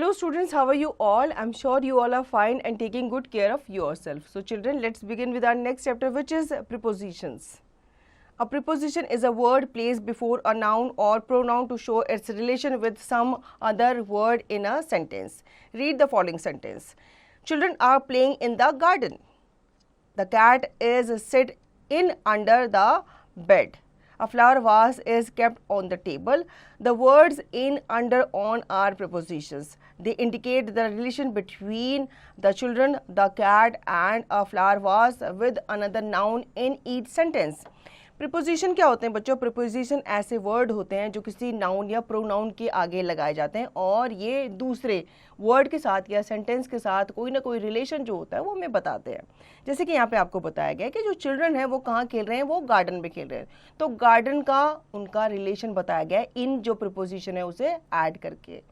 Hello students, how are you all? I'm sure you all are fine and taking good care of yourself. So children, let's begin with our next chapter, which is prepositions. A preposition is a word placed before a noun or pronoun to show its relation with some other word in a sentence. Read the following sentence. Children are playing in the garden. The cat is sit in under the bed. A flower vase is kept on the table. The words in, under, on are prepositions. They indicate the relation between the children, the cat and a flower vase with another noun in each sentence. Preposition क्या होते हैं बच्चों? Preposition ऐसे word होते हैं जो किसी noun या प्रोनाउन के आगे लगाए जाते हैं और ये दूसरे वर्ड के साथ या सेंटेंस के साथ कोई ना कोई रिलेशन जो होता है वो हमें बताते हैं. जैसे कि यहाँ पे आपको बताया गया कि जो चिल्ड्रन है वो कहाँ खेल रहे हैं, वो गार्डन में खेल रहे हैं. तो गार्डन का उनका रिलेशन बताया गया है इन जो प्रीपोजिशन है उसे ऐड करके.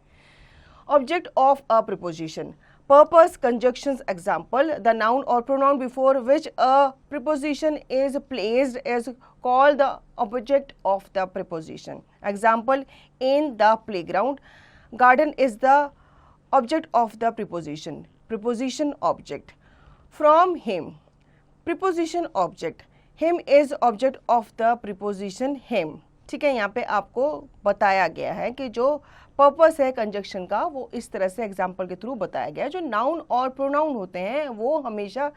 Object of a preposition. Purpose, conjunctions, example, the noun or pronoun before which a preposition is placed is called the object of the preposition. Example, in the playground. Garden is the object of the preposition. Preposition object. From him. Preposition object. Him is object of the preposition him. ठीक है, यहाँ पे आपको बताया गया है कि जो पर्पस है कंजक्शन का वो इस तरह से एग्जाम्पल के थ्रू बताया गया है. जो नाउन और प्रोनाउन होते हैं वो हमेशा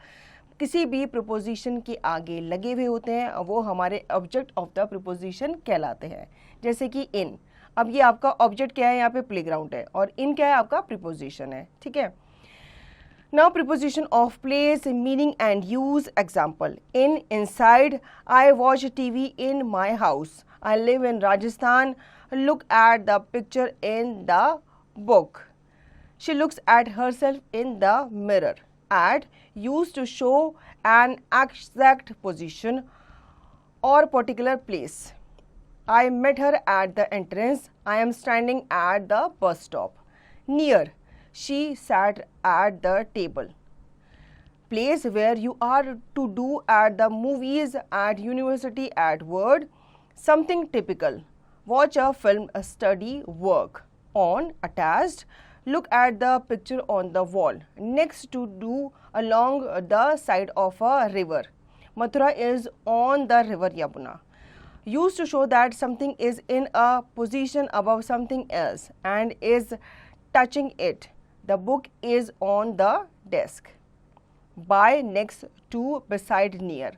किसी भी प्रीपोजिशन के आगे लगे हुए होते हैं, वो हमारे ऑब्जेक्ट ऑफ द प्रीपोजिशन कहलाते हैं. जैसे कि इन, अब ये आपका ऑब्जेक्ट क्या है, यहाँ पे प्लेग्राउंड है और इन क्या है, आपका प्रीपोजिशन है. ठीक है. Now preposition of place, meaning and use. Example, in, inside. I watch TV in my house. I live in Rajasthan. Look at the picture in the book. She looks at herself in the mirror. At, used to show an exact position or particular place. I met her at the entrance. I am standing at the bus stop. Near, she sat at the table. Place, where you are to do at the movies, at university, at work. Something typical. Watch a film, study, work. On, attached. Look at the picture on the wall. Next, to do along the side of a river. Mathura is on the river Yamuna. Used to show that something is in a position above something else and is touching it. The book is on the desk. By, next to, beside, near.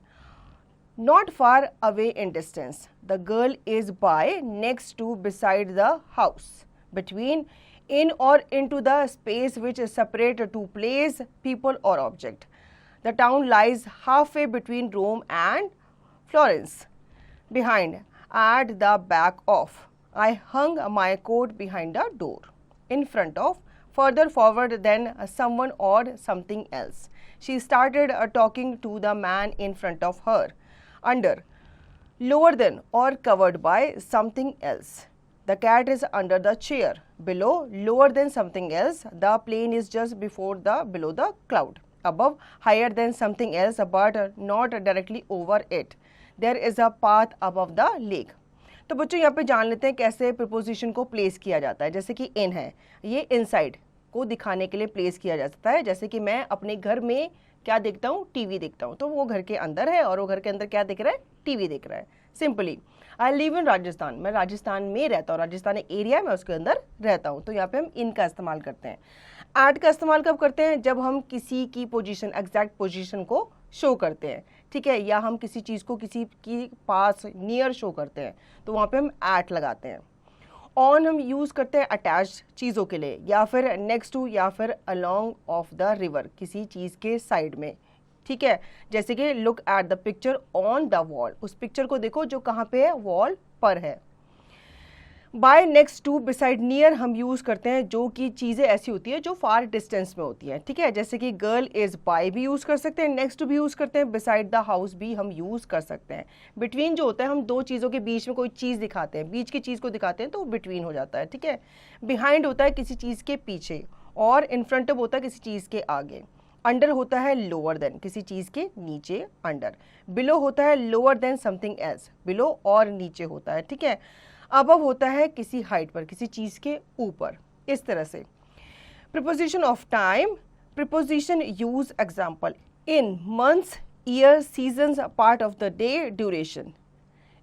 Not far away in distance. The girl is by, next to, beside the house. Between, in or into the space which is separate to place, people or object. The town lies halfway between Rome and Florence. Behind, at the back of. I hung my coat behind the door. In front of, further forward than someone or something else. She started talking to the man in front of her. Under, lower than or covered by something else. The cat is under the chair. Below, lower than something else. The plane is just below the cloud. Above, higher than something else but not directly over it. There is a path above the lake. तो बच्चों यहाँ पे जान लेते हैं कैसे preposition को place किया जाता है. जैसे कि इन है, ये इनसाइड को दिखाने के लिए प्लेस किया जा सकता है. जैसे कि मैं अपने घर में क्या देखता हूँ, टीवी देखता हूँ, तो वो घर के अंदर है और वो घर के अंदर क्या दिख रहा है, टीवी दिख रहा है. Simply, I live in Rajasthan, मैं राजस्थान में रहता हूँ, राजस्थान एक एरिया है, मैं उसके अंदर रहता हूँ. तो यहाँ पे हम इन का इस्तेमाल करते हैं. एट का इस्तेमाल कब करते हैं, जब हम किसी की पोजीशन, एग्जैक्ट पोजीशन को शो करते हैं. ठीक है, या हम किसी चीज़ को किसी की पास नियर शो करते हैं तो वहाँ पे हम एट लगाते हैं. ऑन हम यूज़ करते हैं अटैच्ड चीज़ों के लिए, या फिर नेक्स्ट टू, या फिर अलोंग ऑफ द रिवर, किसी चीज़ के साइड में. ठीक है, जैसे कि look at the picture on the wall, उस पिक्चर को देखो जो कहाँ पे है, वॉल पर है. By, next to, beside, near हम यूज़ करते हैं जो कि चीज़ें ऐसी होती है जो फार डिस्टेंस में होती हैं. ठीक है, जैसे कि गर्ल इज़ बाय भी यूज़ कर सकते हैं, नेक्स्ट टू भी यूज़ करते हैं, बिसाइड द हाउस भी हम यूज़ कर सकते हैं. बिटवीन जो होता है, हम दो चीज़ों के बीच में कोई चीज़ दिखाते हैं, बीच की चीज़ को दिखाते हैं तो बिटवीन हो जाता है. ठीक है. बिहाइंड होता है किसी चीज़ के पीछे, और इन फ्रंट ऑफ होता है किसी चीज़ के आगे. अंडर होता है लोअर देन, किसी चीज़ के नीचे अंडर. बिलो होता है lower than something else, below और नीचे होता है. ठीक है. अबव होता है किसी हाइट पर, किसी चीज़ के ऊपर. इस तरह से Preposition of time. Preposition use example. In months, year, seasons, part of the day, duration.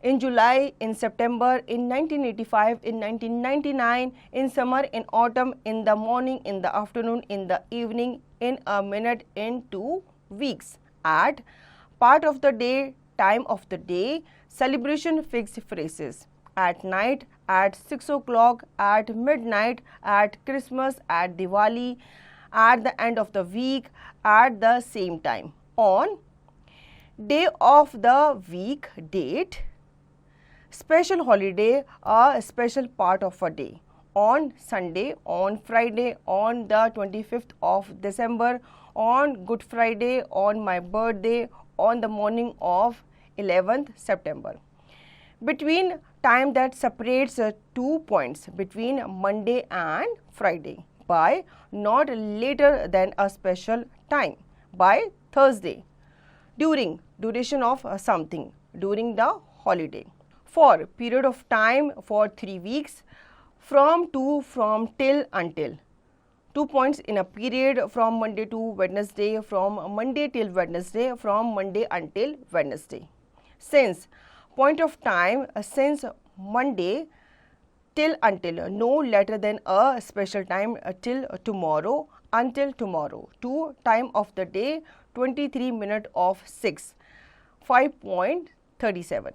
In July, in September, in 1985, in 1999, in summer, in autumn, in the morning, in the afternoon, in the evening, in a minute, in 2 weeks. At, part of the day, time of the day, celebration, fixed phrases. At night, at 6 o'clock, at midnight, at Christmas, at Diwali, at the end of the week, at the same time. On, day of the week, date, special holiday, a special part of a day. On Sunday, on Friday, on the 25th of December, on Good Friday, on my birthday, on the morning of 11th September. Between, time that separates 2 points between Monday and Friday. By, not later than a special time. By Thursday. During, duration of something, during the holiday. For, period of time, for 3 weeks. From, to, from, till, until. 2 points in a period, from Monday to Wednesday, from Monday till Wednesday, from Monday until Wednesday. Since, point of time, since Monday till until, no later than a special time, till tomorrow, until tomorrow. To, time of the day, 23 minutes of 6, 5.37.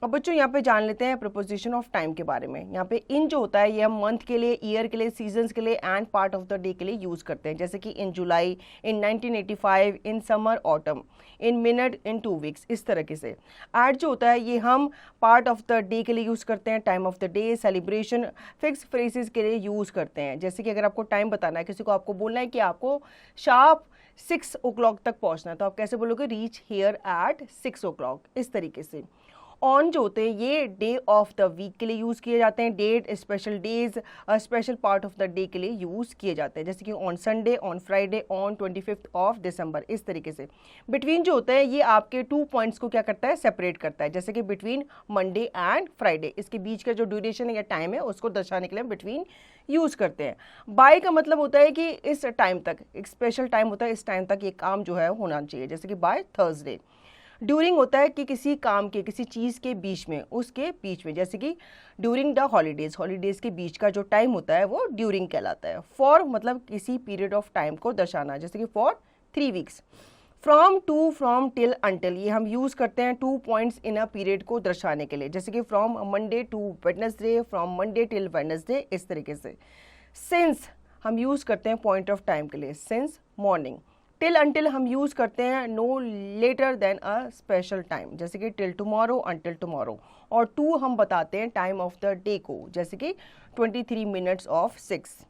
अब बच्चों यहाँ पे जान लेते हैं preposition of time के बारे में। यहाँ पे इन जो होता है ये हम मंथ के लिए, ईयर के लिए, सीजन्स के लिए and part of the day के लिए यूज़ करते हैं, जैसे कि इन जुलाई, इन 1985, in summer, autumn, in minute, in 2 weeks, इस तरीके से। एट जो होता है ये हम पार्ट ऑफ द डे के लिए यूज़ करते हैं, time of the day, celebration, fix phrases के लिए यूज़ करते हैं। जैसे कि अगर आपको टाइम बताना है, किसी को आपको बोलना है कि आपको शार्प 6 o'clock तक पहुँचना है, तो आप कैसे बोलोगे? रीच हेयर एट 6 o'clock, इस तरीके से। ऑन जो होते हैं ये डे ऑफ द वीक के लिए यूज़ किए जाते हैं, date, special days, special part of the day के लिए यूज़ किए जाते हैं, जैसे कि on Sunday, on Friday, on 25th of December, इस तरीके से। बिटवीन जो होता है ये आपके 2 पॉइंट्स को क्या करता है? सेपरेट करता है, जैसे कि बिटवीन मंडे एंड फ्राइडे, इसके बीच का जो ड्यूरेशन है या टाइम है उसको दर्शाने के लिए बिटवीन यूज़ करते हैं। बाय का मतलब होता है कि इस टाइम तक, एक स्पेशल टाइम होता है, इस टाइम तक ये काम जो है होना चाहिए, जैसे कि बाय थर्सडे। ड्यूरिंग होता है कि किसी काम के, किसी चीज़ के बीच में, उसके बीच में, जैसे कि ड्यूरिंग द हॉलीडेज़, हॉलीडेज़ के बीच का जो टाइम होता है वो ड्यूरिंग कहलाता है। फॉर मतलब किसी पीरियड ऑफ टाइम को दर्शाना, जैसे कि for 3 weeks। From, to, from, till, until, ये हम यूज़ करते हैं 2 points इन अ पीरियड को दर्शाने के लिए, जैसे कि from Monday to Wednesday, from Monday till Wednesday, इस तरीके से। सिंस हम यूज़ करते हैं पॉइंट ऑफ टाइम के लिए, सिंस मॉर्निंग। टिल अंटिल हम यूज़ करते हैं no later than a special time, जैसे कि टिल टुमारो, अंटिल टुमारो। और टू हम बताते हैं टाइम ऑफ द डे को, जैसे कि 23 minutes of 6।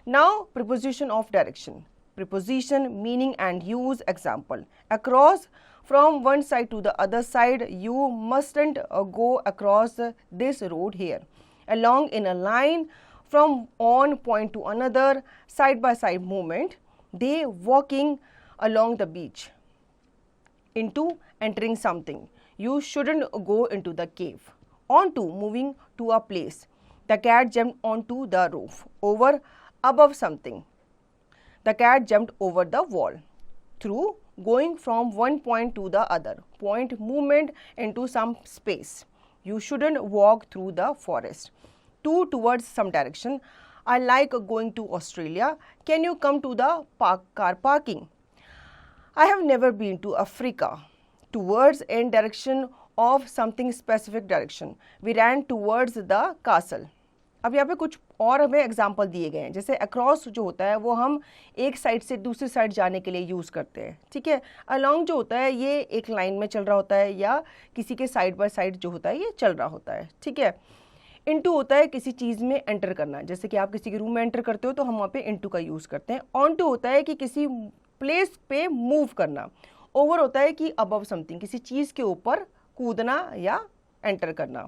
Now preposition of direction. Preposition, meaning and use example. Across, from one side to the other side, you mustn't go across this road here. Along in a line, from one point to another, side by side movement. They walking along the beach. Into, entering something. You shouldn't go into the cave. Onto, moving to a place. The cat jumped onto the roof. Over, above something. The cat jumped over the wall. Through, going from one point to the other. Point, movement into some space. You shouldn't walk through the forest. To, towards some direction. I like going to Australia. Can you come to the car parking? I have never been to Africa. Towards, in direction of something specific direction. We ran towards the castle. अब यहाँ पे कुछ और हमें example दिए गए हैं, जैसे अक्रॉस जो होता है वो हम एक साइड से दूसरी साइड जाने के लिए यूज़ करते हैं, ठीक है। अलॉन्ग जो होता है ये एक लाइन में चल रहा होता है या किसी के साइड बाय साइड जो होता है ये चल रहा होता है, ठीक है। इनटू होता है किसी चीज़ में एंटर करना, जैसे कि आप किसी के रूम में एंटर करते हो तो हम वहाँ पे इनटू का यूज़ करते हैं। ऑन टू होता है कि किसी प्लेस पे मूव करना। ओवर होता है कि अबव समथिंग, किसी चीज़ के ऊपर कूदना या एंटर करना।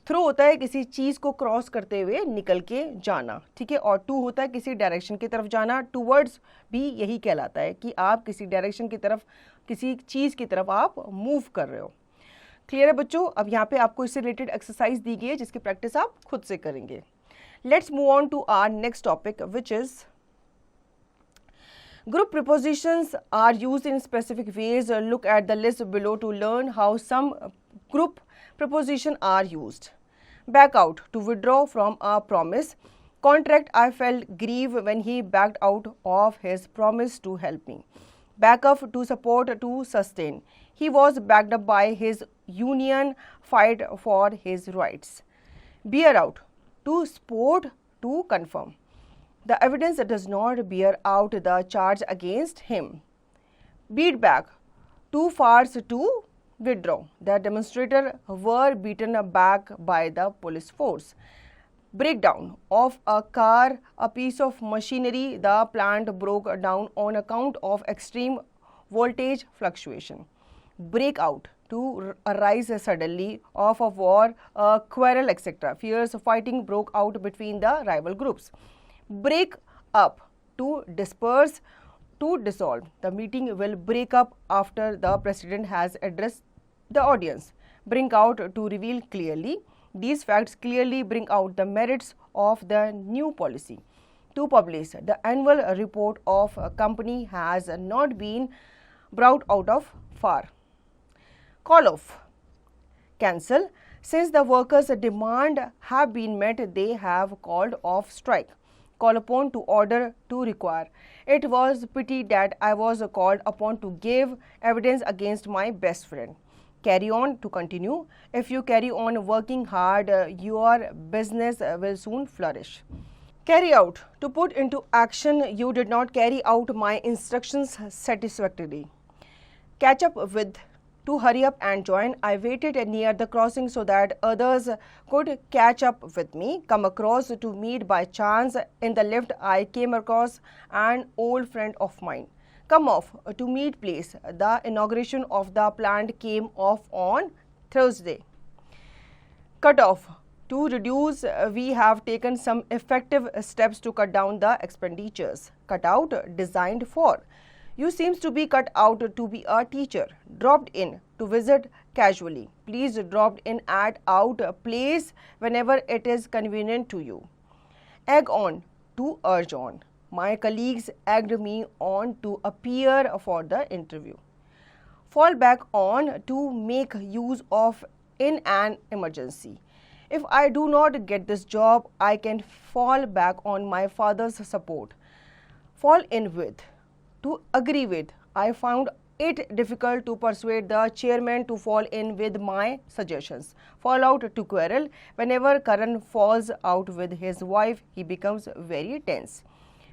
थ्रू होता है किसी चीज़ को क्रॉस करते हुए निकल के जाना, ठीक है। और टू होता है किसी डायरेक्शन की तरफ जाना। टूवर्ड्स भी यही कहलाता है कि आप किसी डायरेक्शन की तरफ, किसी चीज़ की तरफ आप मूव कर रहे हो। क्लियर है बच्चों? अब यहाँ पे आपको इससे रिलेटेड एक्सरसाइज दी गई है जिसकी प्रैक्टिस आप खुद से करेंगे। Let's move on to our next topic which is Group prepositions are used in specific ways. Look at the list below to learn how some group prepositions are used. Back out, to withdraw from a promise. Contract, I felt grief when he backed out of his promise to help me. Back up, to support, to sustain. He was backed up by his union, fight for his rights. Bear out, to support, to confirm. The evidence does not bear out the charge against him. Beat back, to force to withdraw. The demonstrators were beaten back by the police force. Breakdown of a car, a piece of machinery, the plant broke down on account of extreme voltage fluctuation. Break out, to arise suddenly of a war, a quarrel, etc. Fierce fighting broke out between the rival groups. Break up, to disperse, to dissolve. The meeting will break up after the president has addressed the audience. Bring out, to reveal clearly. These facts clearly bring out the merits of the new policy. To publish, the annual report of a company has not been brought out of far. Call off, cancel. Since the workers' demand have been met, they have called off strike. Call upon, to order, to require. It was pity that I was called upon to give evidence against my best friend. Carry on, to continue. If you carry on working hard, your business will soon flourish. Carry out, to put into action. You did not carry out my instructions satisfactorily. Catch up with, to hurry up and join. I waited near the crossing so that others could catch up with me. Come across, to meet by chance. In the lift, I came across an old friend of mine. Come off, to meet place. The inauguration of the plant came off on Thursday. Cut off, to reduce. We have taken some effective steps to cut down the expenditures. Cut out, designed for. You seems to be cut out to be a teacher. Dropped in, to visit casually. Please drop in at out place whenever it is convenient to you. Egg on, to urge on. My colleagues egged me on to appear for the interview. Fall back on, to make use of in an emergency. If I do not get this job, I can fall back on my father's support. Fall in with, to agree with. I found it difficult to persuade the chairman to fall in with my suggestions. Fall out, to quarrel. Whenever Karan falls out with his wife, he becomes very tense.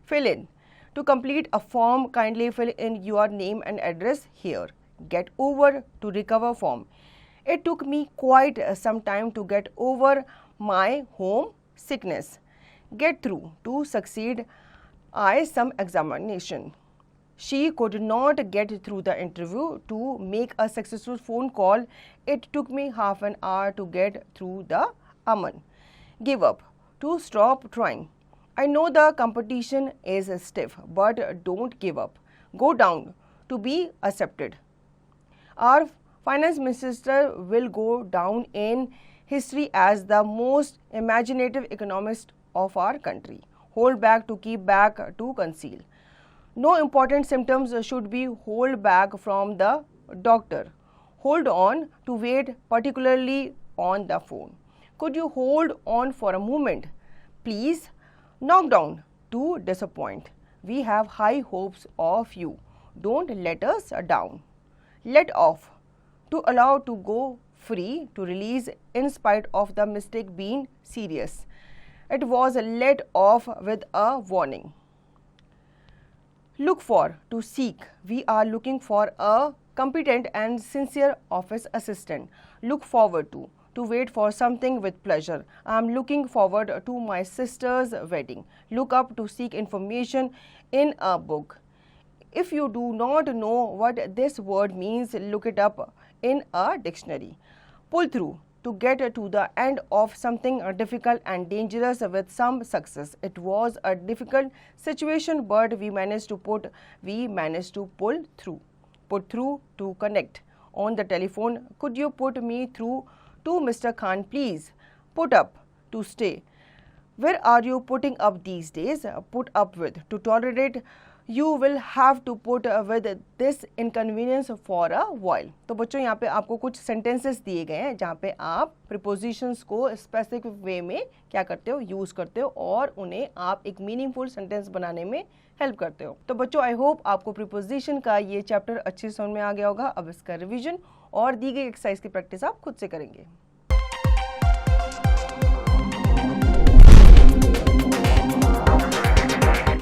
Fill in, to complete a form. Kindly fill in your name and address here. Get over, to recover from. It took me quite some time to get over my home sickness. Get through, to succeed. Some examination. She could not get through the interview. To make a successful phone call, it took me half an hour to get through the Aman. Give up, to stop trying. I know the competition is stiff, but don't give up. Go down, to be accepted. Our finance minister will go down in history as the most imaginative economist of our country. Hold back, to keep back, to conceal. No important symptoms should be held back from the doctor. Hold on, to wait, particularly on the phone. Could you hold on for a moment? Please. Knock down, to disappoint. We have high hopes of you. Don't let us down. Let off, to allow to go free, to release in spite of the mistake being serious. It was let off with a warning. Look for, to seek. We are looking for a competent and sincere office assistant. Look forward to wait for something with pleasure. I am looking forward to my sister's wedding. Look up, to seek information in a book. If you do not know what this word means, look it up in a dictionary. Pull through, to get to the end of something difficult and dangerous with some success. It was a difficult situation, but we managed to pull through. Put through, to connect. On the telephone, could you put me through to Mr. Khan, please? Put up, to stay. Where are you putting up these days? Put up with, to tolerate. you will have to put with this inconvenience for a while। तो बच्चों यहाँ पे आपको कुछ sentences दिए गए हैं जहाँ पे आप prepositions को specific way में क्या करते हो, यूज़ करते हो और उन्हें आप एक meaningful sentence बनाने में हेल्प करते हो। तो बच्चों आई होप आपको प्रीपोजिशन का ये चैप्टर अच्छे से समझ में आ गया होगा। अब इसका रिवीजन और दी गई एक्सरसाइज की प्रैक्टिस आप खुद से करेंगे।